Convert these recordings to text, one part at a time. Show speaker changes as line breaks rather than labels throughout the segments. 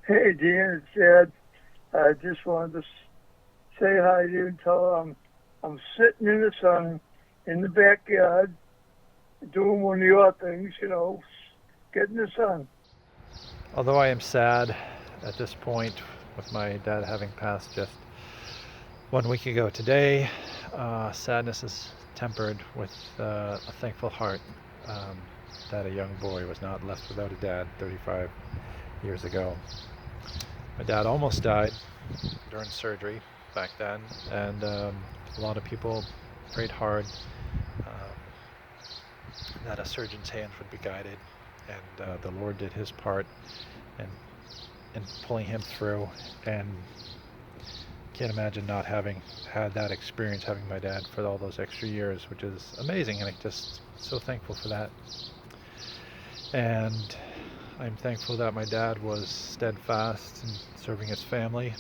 Hey, Dean, it's Ed. I just wanted to say hi to you and tell I'm sitting in the sun in the backyard doing one of your things, getting the sun.
Although I am sad at this point with my dad having passed just 1 week ago today, sadness is tempered with a thankful heart um, that a young boy was not left without a dad 35 years ago. My dad almost died during surgery back then, and a lot of people prayed hard that a surgeon's hand would be guided, and the Lord did His part in pulling him through. And can't imagine not having had that experience, having my dad for all those extra years, which is amazing, and I'm just so thankful for that. And I'm thankful that my dad was steadfast in serving his family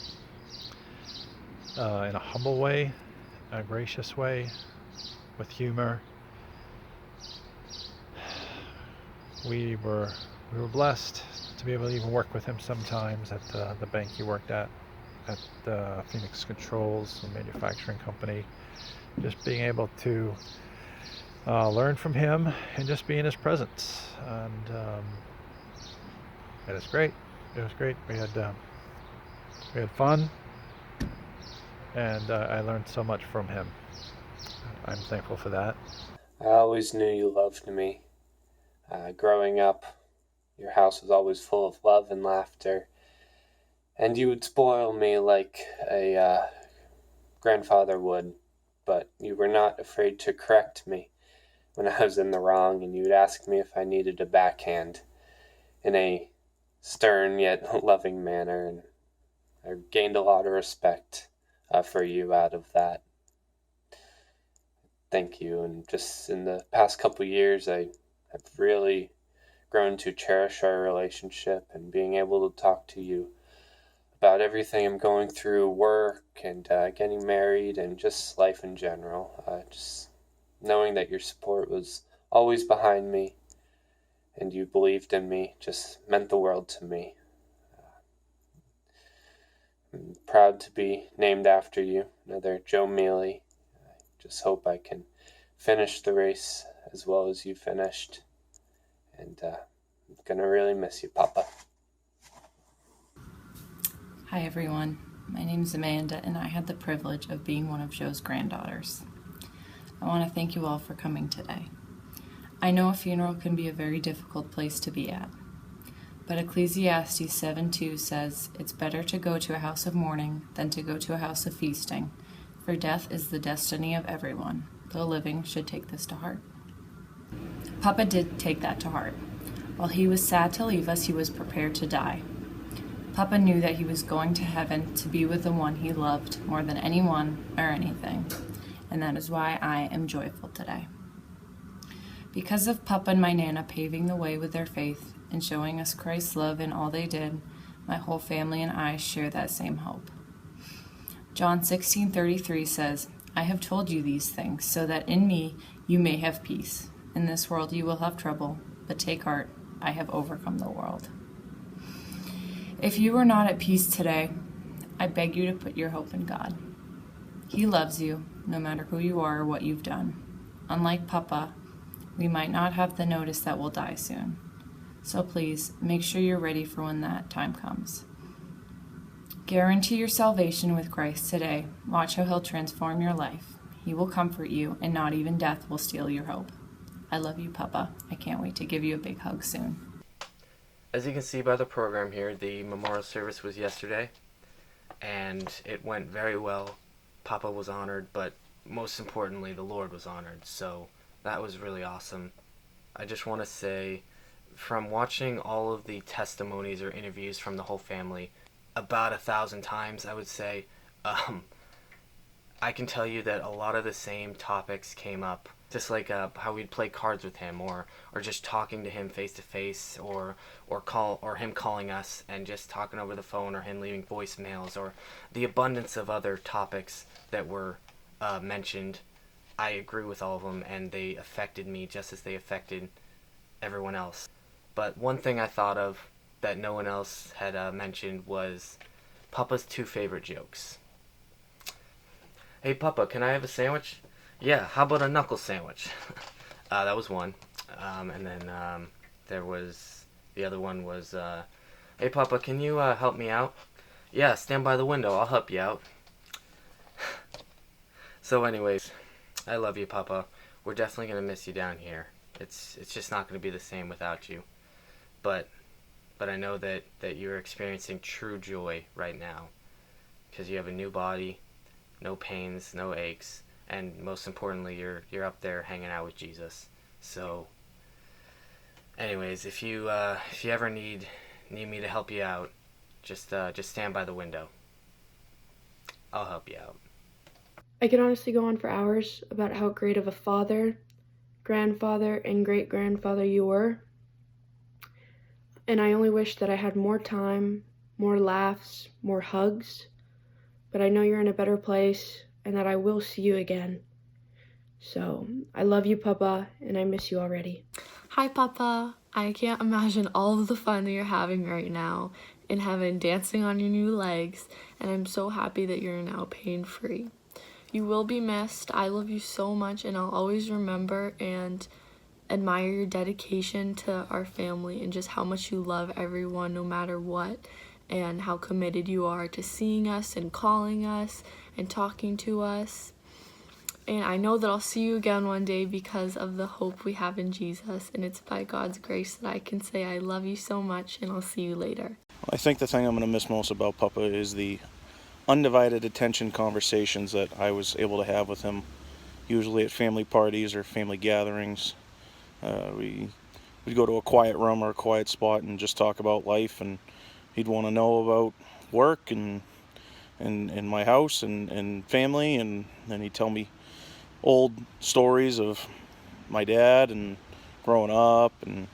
in a humble way, a gracious way, with humor. We were blessed to be able to even work with him sometimes at the bank he worked at Phoenix Controls, a manufacturing company. Just being able to learn from him and just be in his presence, and it was great. It was great. We had fun, and I learned so much from him. I'm thankful for that.
I always knew you loved me. Growing up, your house was always full of love and laughter, and you would spoil me like a grandfather would, but you were not afraid to correct me when I was in the wrong, and you would ask me if I needed a backhand in a stern yet loving manner, and I gained a lot of respect for you out of that. Thank you, and just in the past couple years, I have really grown to cherish our relationship and being able to talk to you about everything I'm going through, work and getting married and just life in general. Just knowing that your support was always behind me and you believed in me just meant the world to me. I'm proud to be named after you, another Joe Mealy. I just hope I can finish the race as well as you finished. And I'm going to really miss you, Papa.
Hi everyone, my name is Amanda and I had the privilege of being one of Joe's granddaughters. I want to thank you all for coming today. I know a funeral can be a very difficult place to be at, but Ecclesiastes 7:2 says, "It's better to go to a house of mourning than to go to a house of feasting, for death is the destiny of everyone. The living should take this to heart." Papa did take that to heart. While he was sad to leave us, he was prepared to die. Papa knew that he was going to heaven to be with the one he loved more than anyone or anything, and that is why I am joyful today. Because of Papa and my Nana paving the way with their faith and showing us Christ's love in all they did, my whole family and I share that same hope. John 16:33 says, "I have told you these things so that in me you may have peace. In this world you will have trouble, but take heart, I have overcome the world." If you are not at peace today, I beg you to put your hope in God. He loves you, no matter who you are or what you've done. Unlike Papa, we might not have the notice that we'll die soon. So please, make sure you're ready for when that time comes. Guarantee your salvation with Christ today. Watch how He'll transform your life. He will comfort you, and not even death will steal your hope. I love you, Papa. I can't wait to give you a big hug soon.
As you can see by the program here, the memorial service was yesterday, and it went very well. Papa was honored, but most importantly, the Lord was honored, so that was really awesome. I just want to say, from watching all of the testimonies or interviews from the whole family, about 1,000 times, I would say, I can tell you that a lot of the same topics came up, just like how we'd play cards with him, or just talking to him face to face, or him calling us and just talking over the phone, or him leaving voicemails, or the abundance of other topics that were mentioned. I agree with all of them, and they affected me just as they affected everyone else. But one thing I thought of that no one else had mentioned was Papa's 2 favorite jokes. Hey, Papa, can I have a sandwich? Yeah, how about a knuckle sandwich? That was one. And then there was, the other one was, hey, Papa, can you help me out? Yeah, stand by the window, I'll help you out. So anyways, I love you, Papa. We're definitely going to miss you down here. It's just not going to be the same without you. But I know that you're experiencing true joy right now. Because you have a new body, no pains, no aches, and most importantly, you're up there hanging out with Jesus. So anyways, if you ever need me to help you out, just stand by the window. I'll help you out.
I could honestly go on for hours about how great of a father, grandfather, and great-grandfather you were. And I only wish that I had more time, more laughs, more hugs. But I know you're in a better place and that I will see you again. So, I love you, Papa, and I miss you already.
Hi, Papa. I can't imagine all of the fun that you're having right now in heaven, dancing on your new legs, and I'm so happy that you're now pain-free. You will be missed. I love you so much, and I'll always remember and admire your dedication to our family and just how much you love everyone no matter what, and how committed you are to seeing us and calling us and talking to us. And I know that I'll see you again one day because of the hope we have in Jesus, and it's by God's grace that I can say I love you so much, and I'll see you later.
I think the thing I'm going to miss most about Papa is the undivided attention conversations that I was able to have with him, usually at family parties or family gatherings. We'd go to a quiet room or a quiet spot and just talk about life, and he'd want to know about work and my house and family, and then he'd tell me old stories of my dad and growing up, and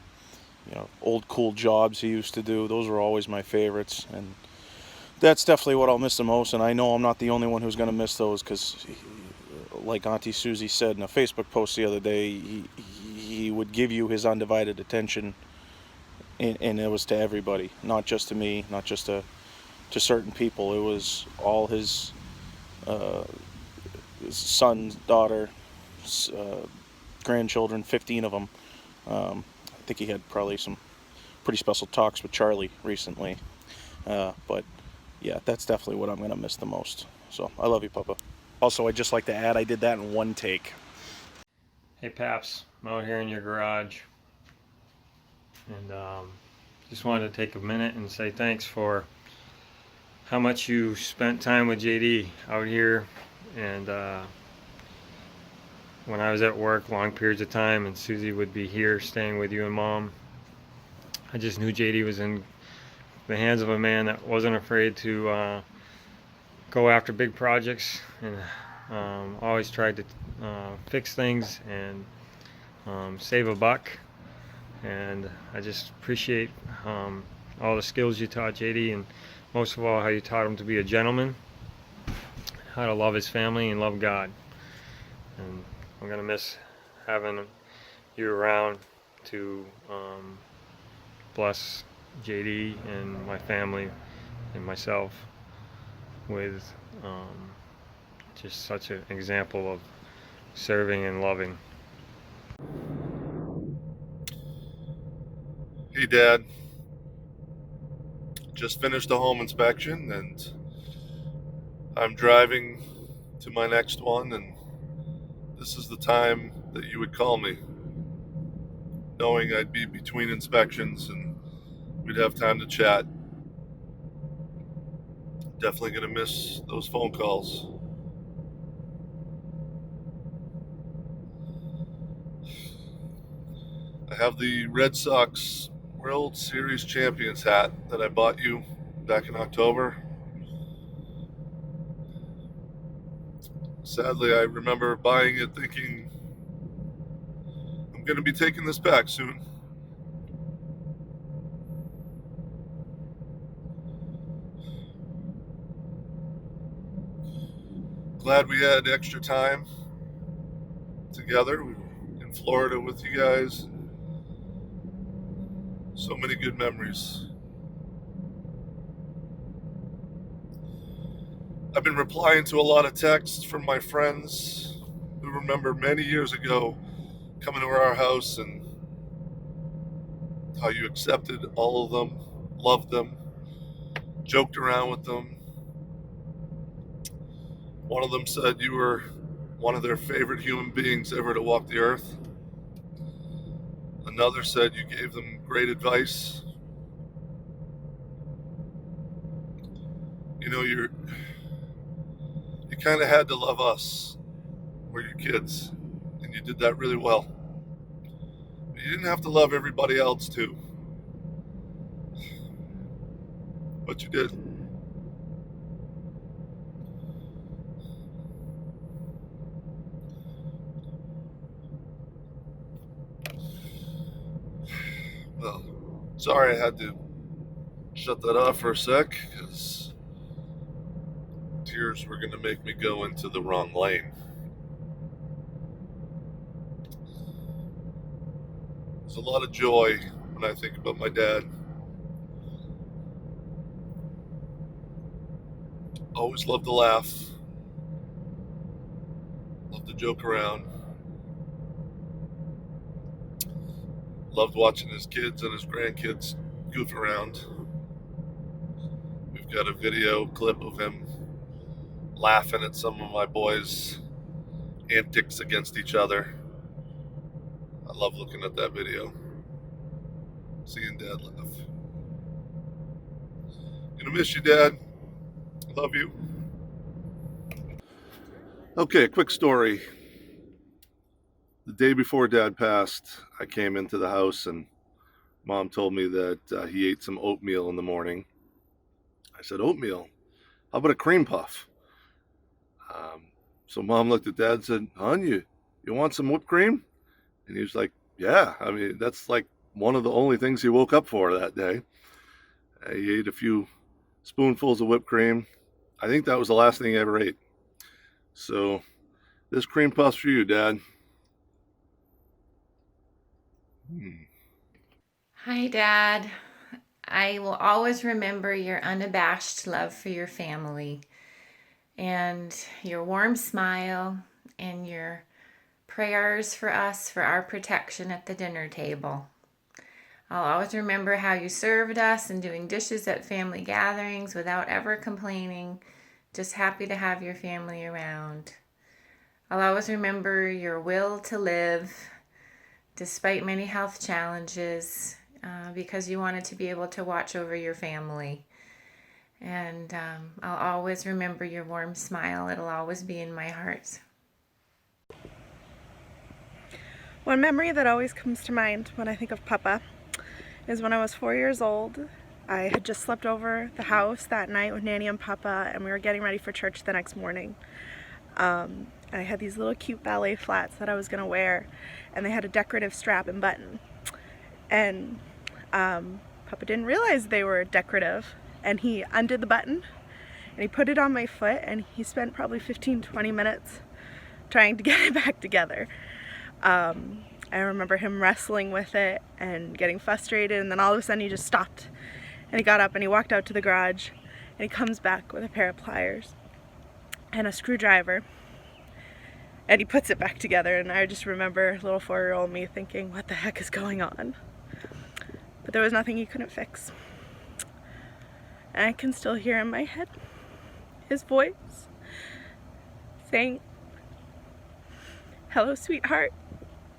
old cool jobs he used to do. Those were always my favorites, and that's definitely what I'll miss the most. And I know I'm not the only one who's going to miss those, because like Auntie Susie said in a Facebook post the other day, he would give you his undivided attention, and it was to everybody, not just to me, not just to certain people. It was all his son, daughter, grandchildren, 15 of them. I think he had probably some pretty special talks with Charlie recently. But yeah, that's definitely what I'm going to miss the most. So I love you, Papa. Also, I'd just like to add, I did that in one take.
Hey Paps, I'm out here in your garage, and just wanted to take a minute and say thanks for how much you spent time with JD out here. And when I was at work long periods of time and Susie would be here staying with you and Mom, I just knew JD was in the hands of a man that wasn't afraid to go after big projects, and always tried to fix things and save a buck. And I just appreciate all the skills you taught JD, and most of all how you taught him to be a gentleman, how to love his family and love God. And I'm gonna miss having you around to bless JD and my family and myself with just such an example of serving and loving.
Hey Dad, just finished a home inspection and I'm driving to my next one, and this is the time that you would call me, knowing I'd be between inspections and we'd have time to chat. Definitely gonna miss those phone calls. I have the Red Sox World Series Champions hat that I bought you back in October. Sadly, I remember buying it thinking, I'm going to be taking this back soon. Glad we had extra time together. We were in Florida with you guys. So many good memories. I've been replying to a lot of texts from my friends who remember many years ago coming to our house and how you accepted all of them, loved them, joked around with them. One of them said you were one of their favorite human beings ever to walk the earth. Another said you gave them great advice. You know, you kind of had to love us. We're your kids, and you did that really well. But you didn't have to love everybody else too. But you did. Well, sorry I had to shut that off for a sec, because tears were going to make me go into the wrong lane. There's a lot of joy when I think about my dad. Always loved to laugh, loved to joke around, loved watching his kids and his grandkids goof around. We've got a video clip of him laughing at some of my boys' antics against each other. I love looking at that video, seeing Dad laugh. Gonna miss you, Dad. Love you. Okay, quick story. The day before Dad passed, I came into the house and Mom told me that he ate some oatmeal in the morning. I said, oatmeal? How about a cream puff? So Mom looked at Dad and said, hon, you want some whipped cream? And he was like, yeah. I mean, that's like one of the only things he woke up for that day. He ate a few spoonfuls of whipped cream. I think that was the last thing he ever ate. So this cream puff's for you, Dad.
Hi, Dad. I will always remember your unabashed love for your family and your warm smile and your prayers for us for our protection at the dinner table. I'll always remember how you served us and doing dishes at family gatherings without ever complaining, just happy to have your family around. I'll always remember your will to live despite many health challenges, because you wanted to be able to watch over your family. And I'll always remember your warm smile. It'll always be in my heart.
One memory that always comes to mind when I think of Papa is when I was 4 years old. I had just slept over the house that night with Nanny and Papa, and we were getting ready for church the next morning. I had these little cute ballet flats that I was going to wear, and they had a decorative strap and button. And Papa didn't realize they were decorative, and he undid the button, and he put it on my foot, and he spent probably 15-20 minutes trying to get it back together. I remember him wrestling with it and getting frustrated, and then all of a sudden he just stopped, and he got up and he walked out to the garage, and he comes back with a pair of pliers and a screwdriver, and he puts it back together. And I just remember little 4-year-old me thinking, what the heck is going on? But there was nothing he couldn't fix. And I can still hear in my head his voice saying, hello, sweetheart,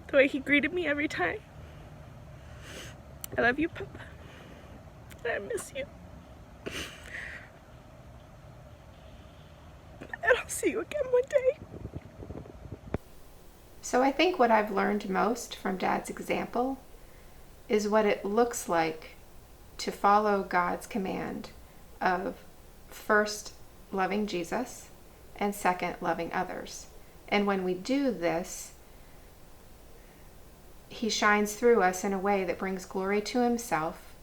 the way he greeted me every time. I love you, Papa, and I miss you. And I'll see you again one day.
So I think what I've learned most from Dad's example is what it looks like to follow God's command of first loving Jesus and second loving others. And when we do this, he shines through us in a way that brings glory to himself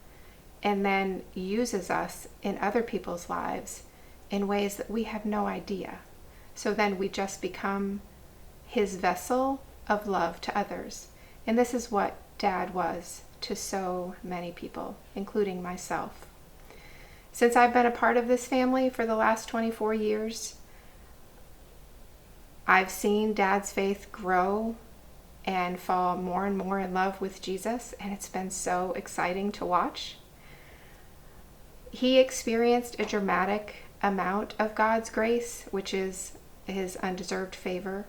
and then uses us in other people's lives in ways that we have no idea. So then we just become his vessel of love to others. And this is what Dad was to so many people, including myself. Since I've been a part of this family for the last 24 years, I've seen Dad's faith grow and fall more and more in love with Jesus, and it's been so exciting to watch. He experienced a dramatic amount of God's grace, which is his undeserved favor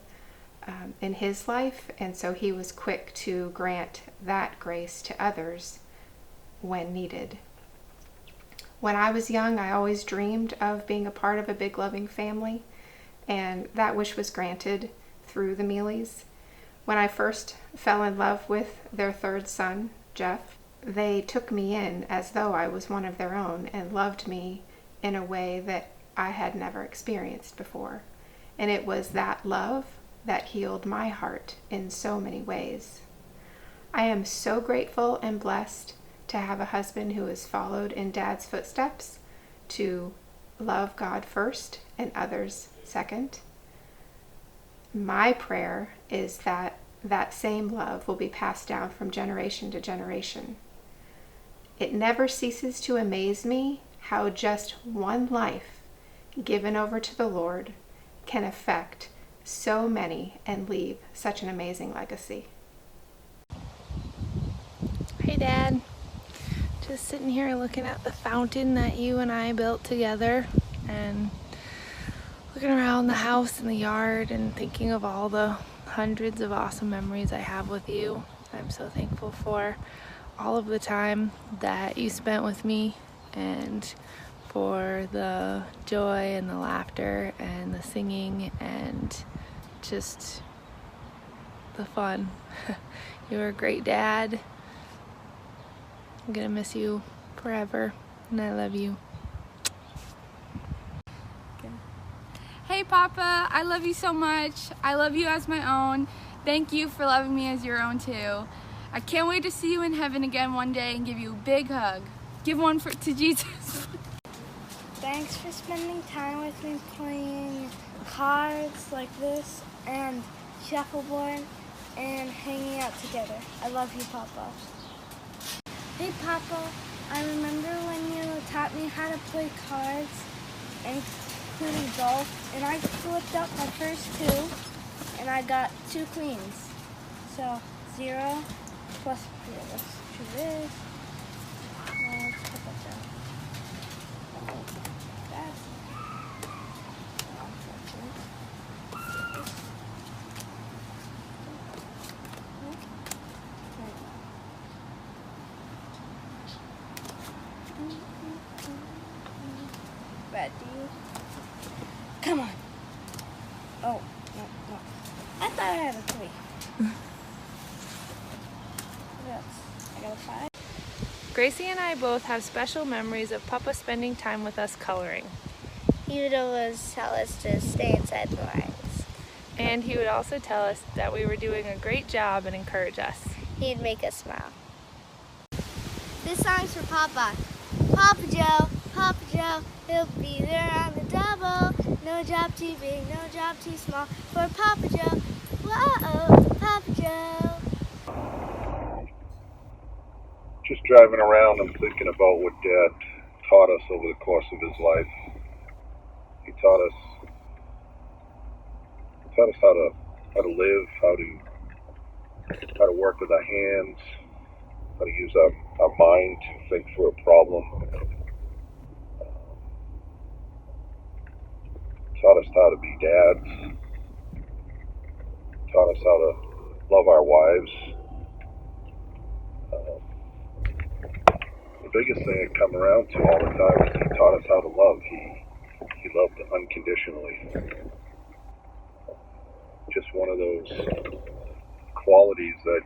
in his life, and so he was quick to grant that grace to others when needed. When I was young, I always dreamed of being a part of a big loving family, and that wish was granted through the Mealys. When I first fell in love with their third son, Jeff, they took me in as though I was one of their own and loved me in a way that I had never experienced before. And it was that love that healed my heart in so many ways. I am so grateful and blessed to have a husband who has followed in Dad's footsteps, to love God first and others second. My prayer is that that same love will be passed down from generation to generation. It never ceases to amaze me how just one life given over to the Lord can affect so many and leave such an amazing legacy.
Hey Dad, just sitting here looking at the fountain that you and I built together and looking around the house and the yard and thinking of all the hundreds of awesome memories I have with you. I'm so thankful for all of the time that you spent with me and for the joy and the laughter and the singing and just the fun. You were a great dad. I'm gonna miss you forever, and I love you.
Hey Papa, I love you so much. I love you as my own. Thank you for loving me as your own too. I can't wait to see you in heaven again one day and give you a big hug. Give one to Jesus.
Thanks for spending time with me playing cards like this and shuffleboard and hanging out together. I love you, Papa. Hey, Papa, I remember when you taught me how to play cards, including golf, and I flipped up my first two, and I got 2 queens. So 0 plus, here, let's do this. Let's put that down. That's ready? Come on. Oh, no. I thought I had a 3. I got a 5.
Gracie and I both have special memories of Papa spending time with us coloring.
He would always tell us to stay inside the lines.
And he would also tell us that we were doing a great job and encourage us.
He'd make us smile. This song's for Papa. Papa Joe, he'll be there on the double. No job too big, no job too small for Papa Joe. Whoa, Papa Joe.
Just driving around, I'm thinking about what Dad taught us over the course of his life. He taught us how to live, how to work with our hands, how to use our mind to think through a problem. Taught us how to be dads. Taught us how to love our wives. The biggest thing I come around to all the time is he taught us how to love. He loved unconditionally. Just one of those qualities that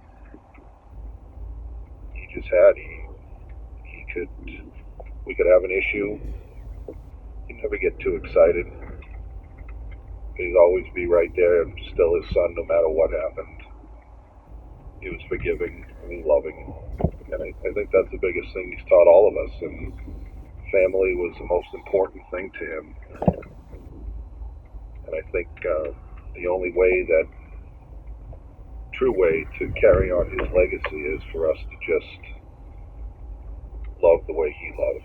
he just had. We could have an issue. He'd never get too excited. He'd always be right there and still his son no matter what happened. He was forgiving and loving. And I think that's the biggest thing he's taught all of us. And family was the most important thing to him. And I think the only way true way to carry on his legacy is for us to just love the way he loved.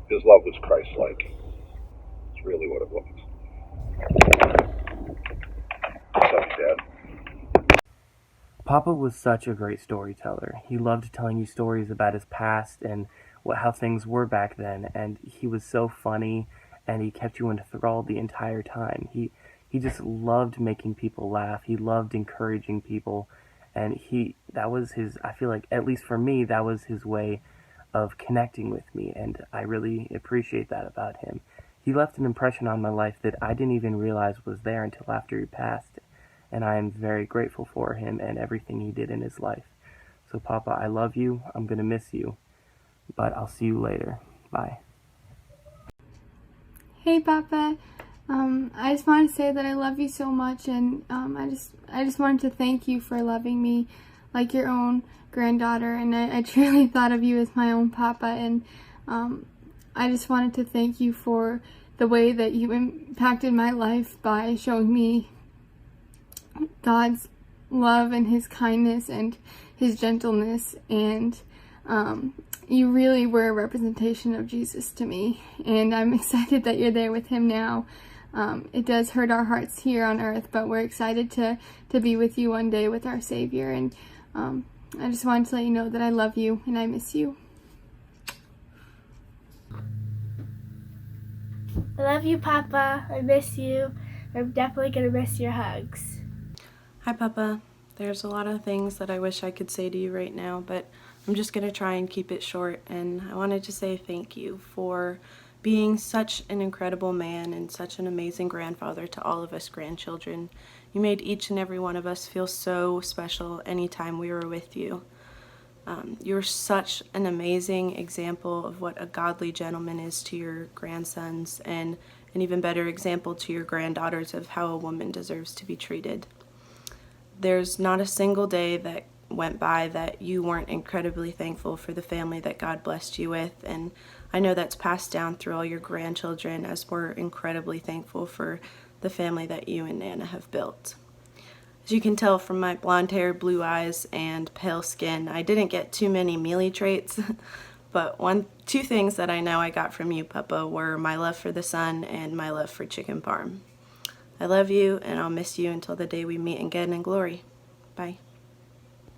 his love was Christ-like. It's really what it was. What's up, Dad?
Papa was such a great storyteller. He loved telling you stories about his past and how things were back then, and he was so funny, and he kept you enthralled the entire time. He just loved making people laugh. He loved encouraging people, and that was his, I feel like, at least for me, that was his way of connecting with me, and I really appreciate that about him. He left an impression on my life that I didn't even realize was there until after he passed, and I am very grateful for him and everything he did in his life. So Papa, I love you. I'm going to miss you, but I'll see you later. Bye.
Hey Papa, I just want to say that I love you so much, and I just wanted to thank you for loving me like your own granddaughter, and I truly thought of you as my own Papa, and I just wanted to thank you for the way that you impacted my life by showing me God's love and his kindness and his gentleness, and you really were a representation of Jesus to me, and I'm excited that you're there with him now. It does hurt our hearts here on earth, but we're excited to be with you one day with our Savior, and I just wanted to let you know that I love you and I miss you.
I love you, Papa. I miss you. I'm definitely going to miss your hugs.
Hi, Papa. There's a lot of things that I wish I could say to you right now, but I'm just going to try and keep it short, and I wanted to say thank you for being such an incredible man and such an amazing grandfather to all of us grandchildren. You made each and every one of us feel so special anytime we were with you. You're such an amazing example of what a godly gentleman is to your grandsons, and an even better example to your granddaughters of how a woman deserves to be treated. There's not a single day that went by that you weren't incredibly thankful for the family that God blessed you with, and I know that's passed down through all your grandchildren, as we're incredibly thankful for the family that you and Nana have built. As you can tell from my blonde hair, blue eyes, and pale skin, I didn't get too many mealy traits, but two things that I know I got from you, Papa, were my love for the sun and my love for chicken parm. I love you, and I'll miss you until the day we meet again in glory. Bye.